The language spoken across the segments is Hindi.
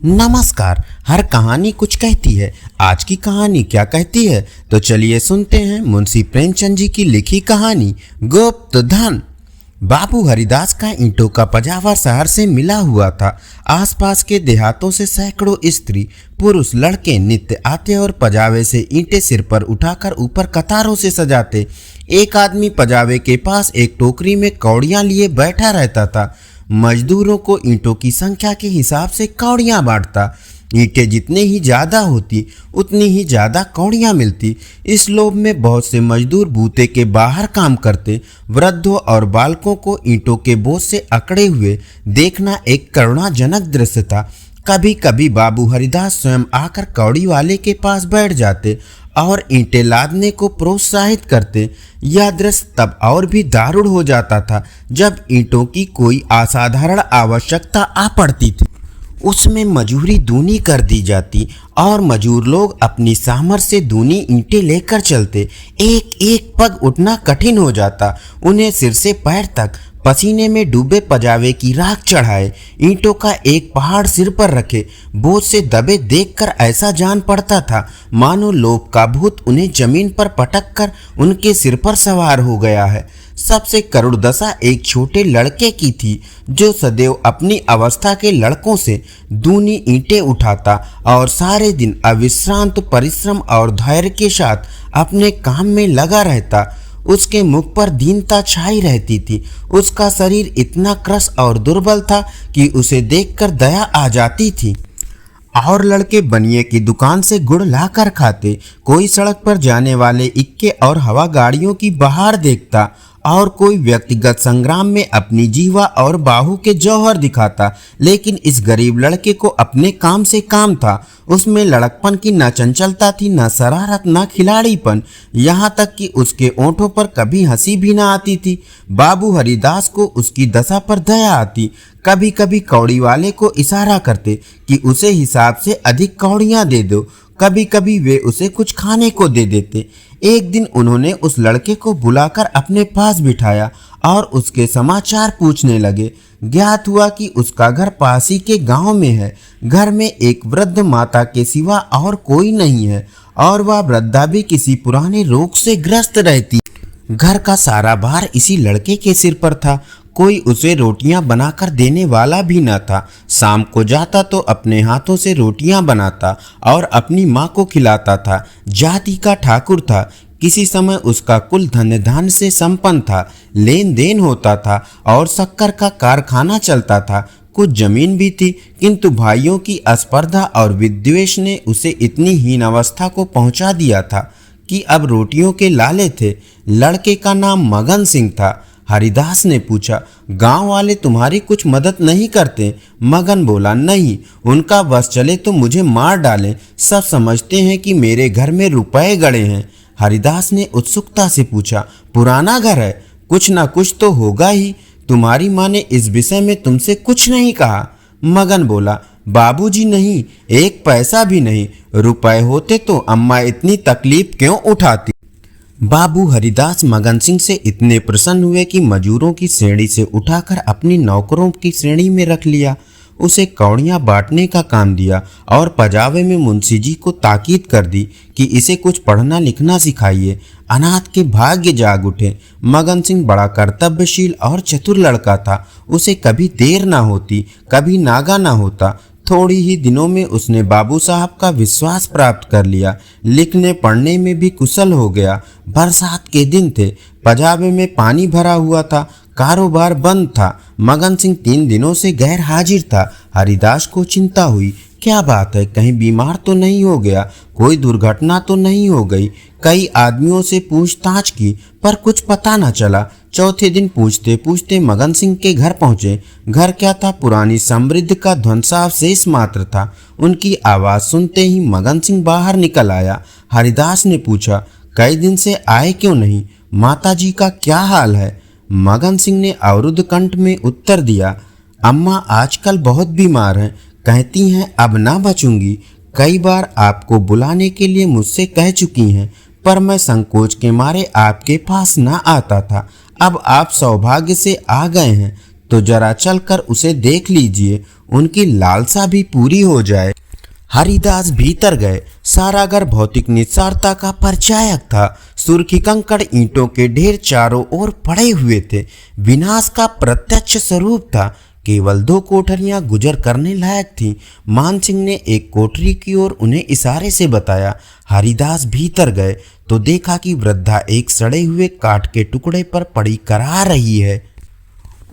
नमस्कार। हर कहानी कुछ कहती है। आज की कहानी क्या कहती है, तो चलिए सुनते हैं मुंशी प्रेमचंद जी की लिखी कहानी गुप्त धन। बाबू हरिदास का ईंटों का पजावा शहर से मिला हुआ था। आसपास के देहातों से सैकड़ों स्त्री पुरुष लड़के नित्य आते और पजावे से ईंटें सिर पर उठाकर ऊपर कतारों से सजाते। एक आदमी पजावे के पास एक टोकरी में कौड़ियां लिए बैठा रहता था। मजदूरों को ईंटों की संख्या के हिसाब से कौड़ियां बांटता। ईंटें जितनी ही ज़्यादा होती उतनी ही ज़्यादा कौड़ियां मिलती। इस लोभ में बहुत से मजदूर बूते के बाहर काम करते। वृद्धों और बालकों को ईंटों के बोझ से अकड़े हुए देखना एक करुणाजनक दृश्य था। कभी कभी बाबू हरिदास स्वयं आकर कौड़ी वाले के पास बैठ जाते और ईंटें लादने को प्रोत्साहित करते। यह दृश्य तब और भी दारुण हो जाता था जब ईंटों की कोई असाधारण आवश्यकता आ पड़ती थी। उसमें मजूरी दूनी कर दी जाती और मजूर लोग अपनी सामर्थ्य से दूनी ईंटें लेकर चलते। एक एक पग उठना कठिन हो जाता। उन्हें सिर से पैर तक पसीने में डूबे पजावे की राख चढ़ाए ईंटों का एक पहाड़ सिर पर रखे बोझ से दबे देखकर ऐसा जान पड़ता था मानो लोभ का भूत उन्हें जमीन पर पटक कर उनके सिर पर सवार हो गया है। सबसे करुण दशा एक छोटे लड़के की थी जो सदैव अपनी अवस्था के लड़कों से दूनी ईंटें उठाता और सारे दिन अविश्रांत परिश्रम और धैर्य के साथ अपने काम में लगा रहता। उसके मुख पर दीनता छाई रहती थी। उसका शरीर इतना क्रस और दुर्बल था कि उसे देखकर दया आ जाती थी। और लड़के बनिए की दुकान से गुड़ लाकर खाते। कोई सड़क पर जाने वाले इक्के और हवा गाड़ियों की बहार देखता और कोई व्यक्तिगत संग्राम में अपनी जीवा और बाहु के जौहर दिखाता। लेकिन इस गरीब लड़के को अपने काम से काम था। उसमें लड़कपन की न चंचलता थी, न शरारत, न खिलाड़ीपन, यहाँ तक कि उसके ओंठों पर कभी हंसी भी न आती थी। बाबू हरिदास को उसकी दशा पर दया आती। कभी कभी कौड़ी वाले को इशारा करते कि उसे हिसाब से अधिक कौड़ियाँ दे दो। कभी कभी वे उसे कुछ खाने को दे देते। एक दिन उन्होंने उस लड़के को बुलाकर अपने पास बिठाया और उसके समाचार पूछने लगे। ज्ञात हुआ कि उसका घर पास ही के गांव में है। घर में एक वृद्ध माता के सिवा और कोई नहीं है और वह वृद्धा भी किसी पुराने रोग से ग्रस्त रहती। घर का सारा भार इसी लड़के के सिर पर था। कोई उसे रोटियां बनाकर देने वाला भी न था। शाम को जाता तो अपने हाथों से रोटियां बनाता और अपनी माँ को खिलाता था। जाति का ठाकुर था। किसी समय उसका कुल धन धान्य से संपन्न था। लेन देन होता था और शक्कर का कारखाना चलता था। कुछ जमीन भी थी, किंतु भाइयों की अस्पर्धा और विद्वेष ने उसे इतनी हीन अवस्था को पहुंचा दिया था कि अब रोटियों के लाले थे। लड़के का नाम मगन सिंह था। हरिदास ने पूछा, गांव वाले तुम्हारी कुछ मदद नहीं करते? मगन बोला, नहीं, उनका बस चले तो मुझे मार डालें। सब समझते हैं कि मेरे घर में रुपए गड़े हैं। हरिदास ने उत्सुकता से पूछा, पुराना घर है, कुछ ना कुछ तो होगा ही। तुम्हारी माँ ने इस विषय में तुमसे कुछ नहीं कहा? मगन बोला, बाबूजी नहीं, एक पैसा भी नहीं। रुपए होते तो अम्मा इतनी तकलीफ क्यों उठाती? बाबू हरिदास मगन सिंह से इतने प्रसन्न हुए कि मजूरों की श्रेणी से उठाकर अपनी नौकरों की श्रेणी में रख लिया। उसे कौड़ियां बांटने का काम दिया और पजावे में मुंशी जी को ताकीद कर दी कि इसे कुछ पढ़ना लिखना सिखाइए। अनाथ के भाग्य जाग उठे। मगन सिंह बड़ा कर्तव्यशील और चतुर लड़का था। उसे कभी देर ना होती, कभी नागा ना होता। थोड़ी ही दिनों में उसने बाबू साहब का विश्वास प्राप्त कर लिया। लिखने पढ़ने में भी कुशल हो गया। बरसात के दिन थे। पजावे में पानी भरा हुआ था। कारोबार बंद था। मगन सिंह 3 दिनों से गैर हाजिर था। हरिदास को चिंता हुई, क्या बात है, कहीं बीमार तो नहीं हो गया, कोई दुर्घटना तो नहीं हो गई। कई आदमियों से पूछताछ की पर कुछ पता न चला। चौथे दिन पूछते पूछते मगन सिंह के घर पहुंचे। घर क्या था, पुरानी समृद्धि का ध्वंसावशेष मात्र था। उनकी आवाज़ सुनते ही मगन सिंह बाहर निकल आया। हरिदास ने पूछा, कई दिन से आए क्यों नहीं? माताजी का क्या हाल है? मगन सिंह ने अवरुद्ध कंठ में उत्तर दिया, अम्मा आजकल बहुत बीमार हैं, कहती हैं अब ना बचूंगी। कई बार आपको बुलाने के लिए मुझसे कह चुकी हैं, पर मैं संकोच के मारे आपके पास ना आता था। अब आप सौभाग्य से आ गए हैं तो जरा चलकर उसे देख लीजिए, उनकी लालसा भी पूरी हो जाए। हरिदास भीतर गए। सारा घर भौतिक निस्सारता का परिचायक था। सुर्खी कंकड़ ईंटों के ढेर चारों ओर पड़े हुए थे। विनाश का प्रत्यक्ष स्वरूप था। केवल 2 कोठरियां गुजर करने लायक थीं। मान सिंह ने एक कोठरी की ओर उन्हें इशारे से बताया। हरिदास भीतर गए तो देखा कि वृद्धा एक सड़े हुए काठ के टुकड़े पर पड़ी करा रही है।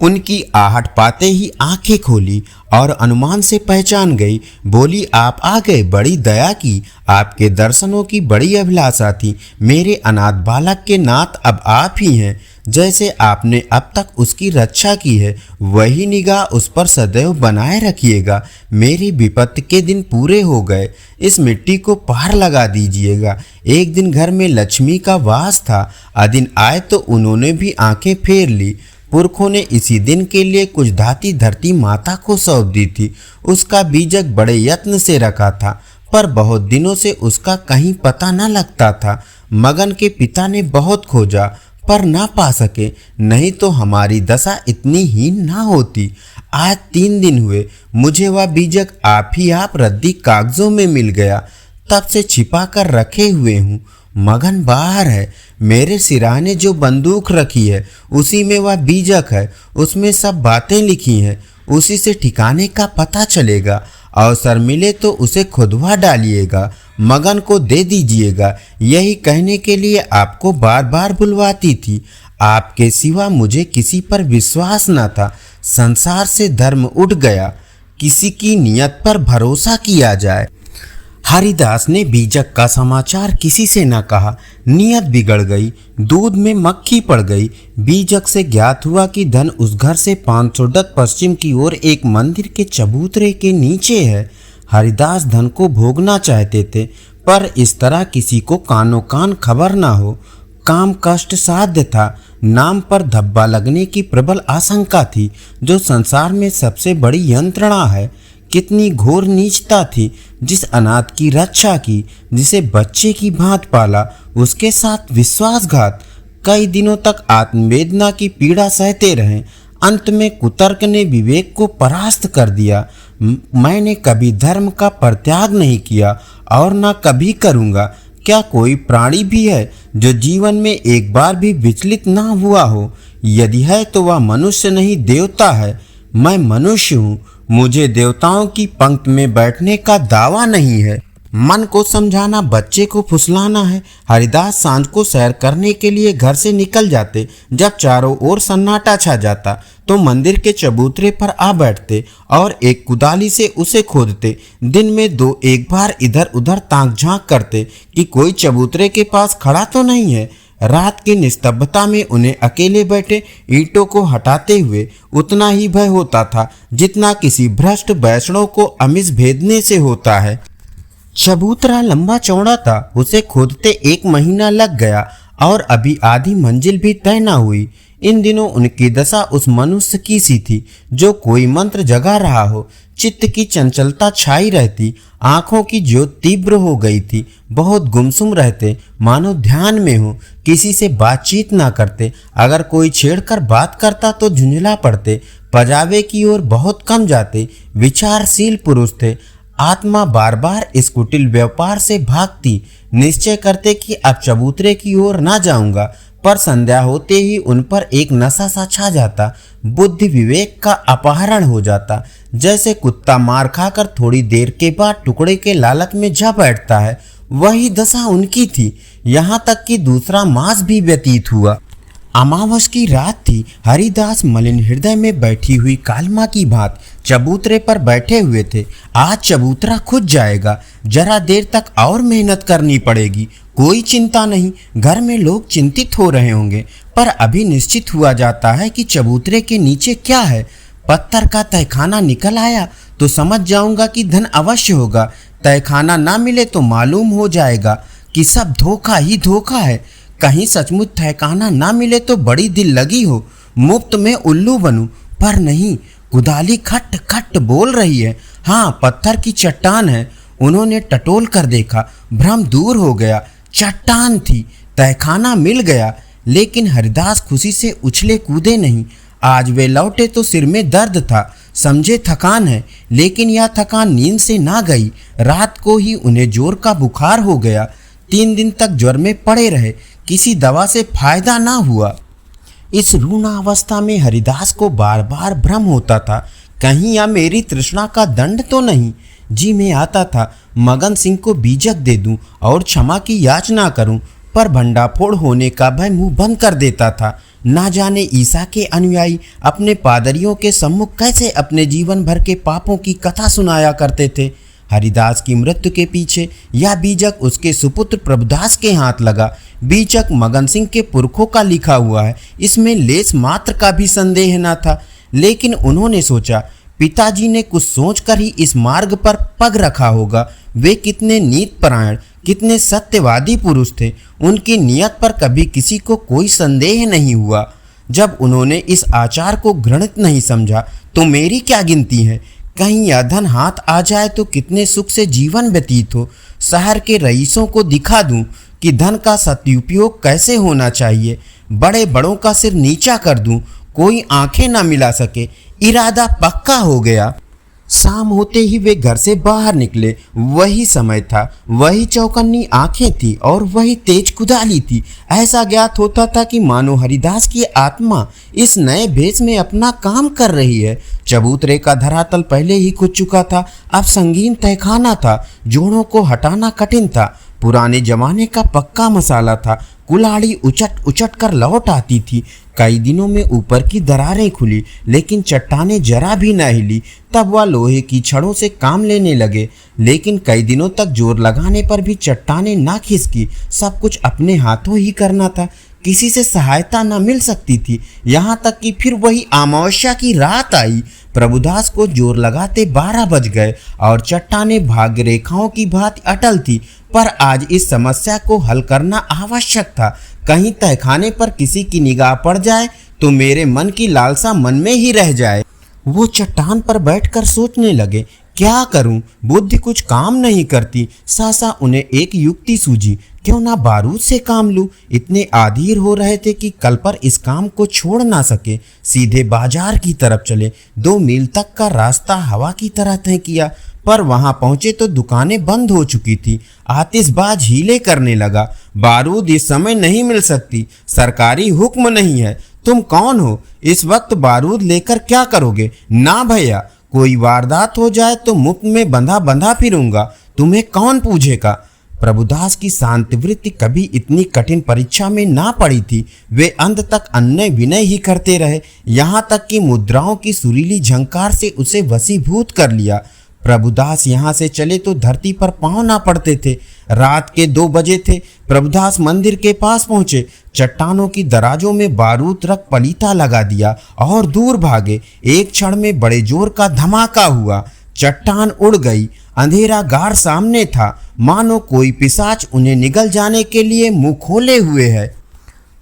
उनकी आहट पाते ही आंखें खोली और अनुमान से पहचान गई। बोली, आप आ गए, बड़ी दया की। आपके दर्शनों की बड़ी अभिलाषा थी। मेरे अनाथ बालक के नाथ अब आप ही हैं। जैसे आपने अब तक उसकी रक्षा की है, वही निगाह उस पर सदैव बनाए रखिएगा। मेरी विपत्ति के दिन पूरे हो गए। इस मिट्टी को पार लगा दीजिएगा। एक दिन घर में लक्ष्मी का वास था। अदिन आए तो उन्होंने भी आंखें फेर ली। पुरखों ने इसी दिन के लिए कुछ धाती धरती माता को सौंप दी थी। उसका बीजक बड़े यत्न से रखा था, पर बहुत दिनों से उसका कहीं पता न लगता था। मगन के पिता ने बहुत खोजा पर ना पा सके, नहीं तो हमारी दशा इतनी हीन ना होती। आज 3 दिन हुए, मुझे वह बीजक आप ही आप रद्दी कागजों में मिल गया। तब से छिपा कर रखे हुए हूँ। मगन बाहर है। मेरे सिराने जो बंदूक रखी है उसी में वह बीजक है। उसमें सब बातें लिखी हैं। उसी से ठिकाने का पता चलेगा। अवसर मिले तो उसे खुदवा डालिएगा, मगन को दे दीजिएगा। यही कहने के लिए आपको बार बार बुलवाती थी। आपके सिवा मुझे किसी पर विश्वास न था। संसार से धर्म उठ गया। किसी की नियत पर भरोसा किया जाए। हरिदास ने बीजक का समाचार किसी से न कहा। नियत बिगड़ गई, दूध में मक्खी पड़ गई। बीजक से ज्ञात हुआ कि धन उस घर से 500 डग पश्चिम की ओर एक मंदिर के चबूतरे के नीचे है। हरिदास धन को भोगना चाहते थे, पर इस तरह किसी को कानो कान खबर ना हो। काम कष्ट साध्य था। नाम पर धब्बा लगने की प्रबल आशंका थी, जो संसार में सबसे बड़ी यंत्रणा है। कितनी घोर नीचता थी। जिस अनाथ की रक्षा की, जिसे बच्चे की भांत पाला, उसके साथ विश्वासघात। कई दिनों तक आत्मवेदना की पीड़ा सहते रहे। अंत में कुतर्क ने विवेक को परास्त कर दिया। मैंने कभी धर्म का परित्याग नहीं किया और न कभी करूँगा। क्या कोई प्राणी भी है जो जीवन में एक बार भी विचलित ना हुआ हो? यदि है तो वह मनुष्य नहीं, देवता है। मैं मनुष्य हूँ। मुझे देवताओं की पंक्ति में बैठने का दावा नहीं है। मन को समझाना, बच्चे को फुसलाना है। हरिदास सांझ को सैर करने के लिए घर से निकल जाते। जब चारों ओर सन्नाटा छा जाता तो मंदिर के चबूतरे पर आ बैठते और एक कुदाली से उसे खोदते। दिन में 2-1 बार इधर उधर ताक झांक करते कि कोई चबूतरे के पास खड़ा तो नहीं है। रात की निस्तब्धता में उन्हें अकेले बैठे ईंटों को हटाते हुए उतना ही भय होता था जितना किसी भ्रष्ट वैष्णव को अमिष भेदने से होता है। चबूतरा लंबा चौड़ा था। उसे खोदते 1 महीना लग गया और अभी आधी मंजिल भी तय न हुई। इन दिनों उनकी दशा उस मनुष्य की सी थी जो कोई मंत्र जगा रहा हो। चित्त की चंचलता छाई रहती। आंखों की ज्योत तीव्र हो गई थी। बहुत गुमसुम रहते, मानो ध्यान में हो। किसी से बातचीत ना करते। अगर कोई छेड़कर बात करता तो झुंझला पड़ते। पजावे की ओर बहुत कम जाते। विचारशील पुरुष थे। आत्मा बार बार इस कुटिल व्यापार से भागती। निश्चय करते कि अब चबूतरे की ओर ना जाऊंगा, पर संध्या होते ही उन पर एक नशा सा छा जाता। बुद्धि विवेक का अपहरण हो जाता। जैसे कुत्ता मार खाकर थोड़ी देर के बाद टुकड़े के लालच में जा बैठता है, वही दशा उनकी थी। यहाँ तक कि दूसरा मास भी व्यतीत हुआ। अमावस की रात थी। हरिदास मलिन हृदय में बैठी हुई कालमा की भांत चबूतरे पर बैठे हुए थे। आज चबूतरा खुद जाएगा। जरा देर तक और मेहनत करनी पड़ेगी। कोई चिंता नहीं। घर में लोग चिंतित हो रहे होंगे, पर अभी निश्चित हुआ जाता है कि चबूतरे के नीचे क्या है। पत्थर का तहखाना निकल आया तो समझ जाऊंगा कि धन अवश्य होगा। तहखाना ना मिले तो मालूम हो जाएगा कि सब धोखा ही धोखा है। कहीं सचमुच ठिकाना ना मिले तो बड़ी दिल लगी हो, मुफ्त में उल्लू बनूं, पर नहीं। कुदाली खट खट बोल रही है। हाँ, पत्थर की चट्टान है। उन्होंने टटोल कर देखा। भ्रम दूर हो गया। चट्टान थी। तहखाना मिल गया। लेकिन हरिदास खुशी से उछले कूदे नहीं। आज वे लौटे तो सिर में दर्द था। समझे थकान है, लेकिन यह थकान नींद से ना गई। रात को ही उन्हें जोर का बुखार हो गया। 3 दिन तक ज्वर में पड़े रहे, किसी दवा से फायदा ना हुआ। इस रूणावस्था में हरिदास को बार बार भ्रम होता था, कहीं यह मेरी तृष्णा का दंड तो नहीं। जी में आता था मगन सिंह को बीजक दे दूं और क्षमा की याचना करूं, पर भंडाफोड़ होने का भय मुंह बंद कर देता था। ना जाने ईसा के अनुयायी अपने पादरियों के सम्मुख कैसे अपने जीवन भर के पापों की कथा सुनाया करते थे। हरिदास की मृत्यु के पीछे यह बीजक उसके सुपुत्र प्रभुदास के हाथ लगा। बीजक मगन सिंह के पुरखों का लिखा हुआ है, इसमें लेस मात्र का भी संदेह न था। लेकिन उन्होंने सोचा, पिताजी ने कुछ सोचकर ही इस मार्ग पर पग रखा होगा। वे कितने नीतिपरायण, कितने सत्यवादी पुरुष थे। उनकी नियत पर कभी किसी को कोई संदेह नहीं हुआ। जब उन्होंने इस आचार को घृणित नहीं समझा तो मेरी क्या गिनती है। कहीं यह धन हाथ आ जाए तो कितने सुख से जीवन व्यतीत हो। शहर के रईसों को दिखा दूं कि धन का सदुपयोग कैसे होना चाहिए। बड़े बड़ों का सिर नीचा कर दूं, कोई आंखें ना मिला सके। इरादा पक्का हो गया। शाम होते ही वे घर से बाहर निकले। वही समय था, वही चौकन्नी आंखें थी और वही तेज कुदाली थी। ऐसा ज्ञात होता था कि मानो हरिदास की आत्मा इस नए भेष में अपना काम कर रही है। चबूतरे का धरातल पहले ही खुद चुका था, अब संगीन तहखाना था। जोड़ों को हटाना कठिन था। पुराने जमाने का पक्का मसाला था। कुल्हाड़ी उचट उचट कर लौट आती थी। कई दिनों में ऊपर की दरारें खुली, लेकिन चट्टानें जरा भी न हिली। तब वह लोहे की छड़ों से काम लेने लगे, लेकिन कई दिनों तक जोर लगाने पर भी चट्टानें ना खिसकी। सब कुछ अपने हाथों ही करना था, किसी से सहायता न मिल सकती थी। यहाँ तक कि फिर वही अमावस्या की रात आई। प्रभुदास को जोर लगाते 12 बज गए और चट्टानें भाग्य रेखाओं की भांति अटल थी। पर आज इस समस्या को हल करना आवश्यक था। कहीं तहखाने पर किसी की निगाह पड़ जाए तो मेरे मन की लालसा मन में ही रह जाए। वो चट्टान पर बैठकर सोचने लगे, क्या करूं, बुद्धि कुछ काम नहीं करती। सहसा उन्हें एक युक्ति सूझी, क्यों ना बारूद से काम लूं। इतने आधीर हो रहे थे कि कल पर इस काम को छोड़ ना सके। सीधे बाजार की तरफ चले। 2 मील तक का रास्ता हवा की तरह तय किया, पर वहां पहुंचे तो दुकानें बंद हो चुकी थी। आतिशबाज हीले करने लगा, बारूद इस समय नहीं मिल सकती, सरकारी हुक्म नहीं है। तुम कौन हो, इस वक्त बारूद लेकर क्या करोगे? ना भैया, कोई वारदात हो जाए तो मुफ्त में बंधा बंधा फिरूंगा, तुम्हें कौन पूछेगा। प्रभुदास की शांत वृत्ति कभी इतनी कठिन परीक्षा में ना पड़ी थी। वे अंत तक अन्य विनय ही करते रहे, यहाँ तक कि मुद्राओं की सुरीली झंकार से उसे वशीभूत कर लिया। प्रभुदास यहाँ से चले तो धरती पर पांव ना पड़ते थे। रात के 2 बजे थे। प्रभुदास मंदिर के पास पहुंचे। चट्टानों की दराजों में बारूद रख पलीता लगा दिया और दूर भागे। एक क्षण में बड़े जोर का धमाका हुआ। चट्टान उड़ गई। अंधेरा गाढ़ सामने था, मानो कोई पिशाच उन्हें निगल जाने के लिए मुंह खोले हुए है।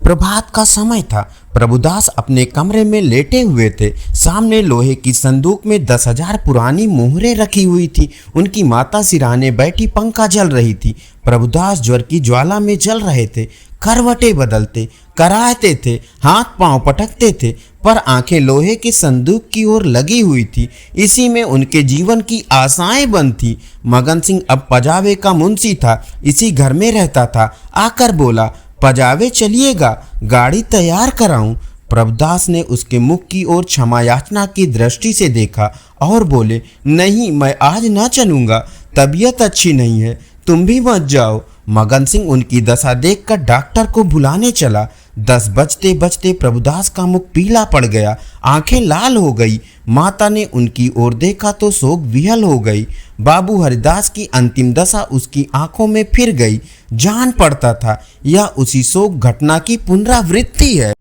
प्रभात का समय था। प्रभुदास अपने कमरे में लेटे हुए थे। सामने लोहे की संदूक में 10,000 पुरानी मोहरें रखी हुई थी। उनकी माता सिराने बैठी पंखा जल रही थी। प्रभुदास ज्वर की ज्वाला में जल रहे थे। करवटें बदलते, कराहते थे, हाथ पांव पटकते थे, पर आंखें लोहे की संदूक की ओर लगी हुई थी। इसी में उनके जीवन की आशाएं बंद थी। मगन सिंह अब पजावे का मुंशी था, इसी घर में रहता था। आकर बोला, पजावे चलिएगा, गाड़ी तैयार कराऊं। प्रभुदास ने उसके मुख की ओर क्षमा याचना की दृष्टि से देखा और बोले, नहीं, मैं आज ना चलूंगा, तबीयत अच्छी नहीं है, तुम भी मत जाओ। मगन सिंह उनकी दशा देखकर डॉक्टर को बुलाने चला। 10 बजते बजते प्रभुदास का मुख पीला पड़ गया, आंखें लाल हो गई। माता ने उनकी ओर देखा तो शोक विहल हो गई। बाबू हरिदास की अंतिम दशा उसकी आंखों में फिर गई। जान पड़ता था यह उसी शोक घटना की पुनरावृत्ति है।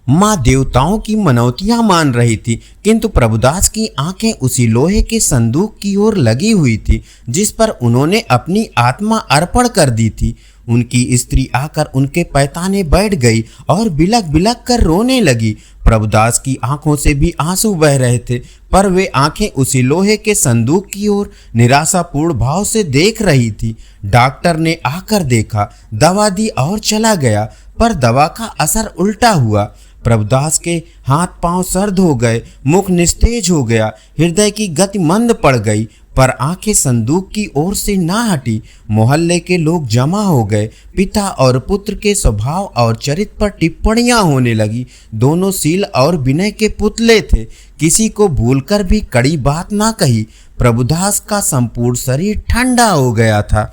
माँ देवताओं की मनौतियां मान रही थी, किंतु प्रभुदास की आंखें उसी लोहे के संदूक की ओर लगी हुई थी जिस पर उन्होंने अपनी आत्मा अर्पण कर दी थी। उनकी स्त्री आकर उनके पैताने बैठ गई और बिलक बिलक कर रोने लगी। प्रभुदास की आंखों से भी आंसू बह रहे थे, पर वे आंखें उसी लोहे के संदूक की ओर निराशापूर्ण भाव से देख रही थी। डॉक्टर ने आकर देखा, दवा दी और चला गया, पर दवा का असर उल्टा हुआ। प्रभुदास के हाथ पांव सर्द हो गए, मुख निस्तेज हो गया, हृदय की गति मंद पड़ गई, पर आंखें संदूक की ओर से ना हटी। मोहल्ले के लोग जमा हो गए। पिता और पुत्र के स्वभाव और चरित्र पर टिप्पणियां होने लगी। दोनों शील और विनय के पुतले थे, किसी को भूलकर भी कड़ी बात ना कही। प्रभुदास का संपूर्ण शरीर ठंडा हो गया था।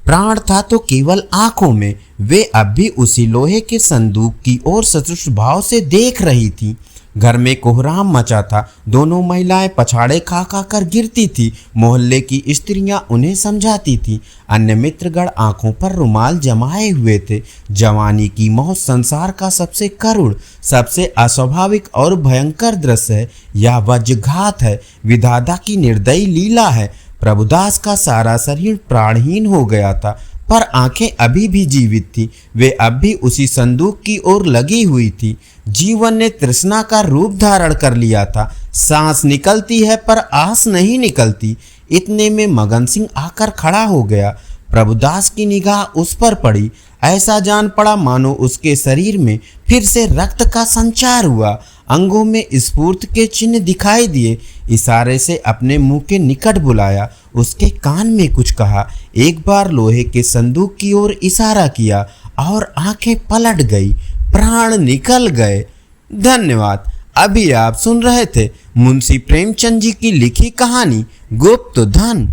प्राण था तो केवल आंखों में। वे अब भी उसी लोहे के संदूक की ओर सतुष्ट भाव से देख रही थी। घर में कोहराम मचा था। दोनों महिलाएं पछाड़े खा खा कर गिरती थी। मोहल्ले की स्त्रियां उन्हें समझाती थी। अन्य मित्रगण आंखों पर रुमाल जमाए हुए थे। जवानी की मौत संसार का सबसे करुण, सबसे अस्वाभाविक और भयंकर दृश्य है। यह वज्रघात है, विधाता की निर्दयी लीला है। प्रभुदास का सारा शरीर प्राणहीन हो गया था, पर आंखें अभी भी जीवित थी। वे अब भी उसी संदूक की ओर लगी हुई थी। जीवन ने तृष्णा का रूप धारण कर लिया था। सांस निकलती है पर आस नहीं निकलती। इतने में मगन सिंह आकर खड़ा हो गया। प्रभुदास की निगाह उस पर पड़ी। ऐसा जान पड़ा मानो उसके शरीर में फिर से रक्त का संचार हुआ। अंगों में स्फूर्ति के चिन्ह दिखाई दिए। इशारे से अपने मुंह के निकट बुलाया, उसके कान में कुछ कहा। एक बार लोहे के संदूक की ओर इशारा किया और आंखें पलट गई, प्राण निकल गए। धन्यवाद। अभी आप सुन रहे थे मुंशी प्रेमचंद जी की लिखी कहानी गुप्त धन।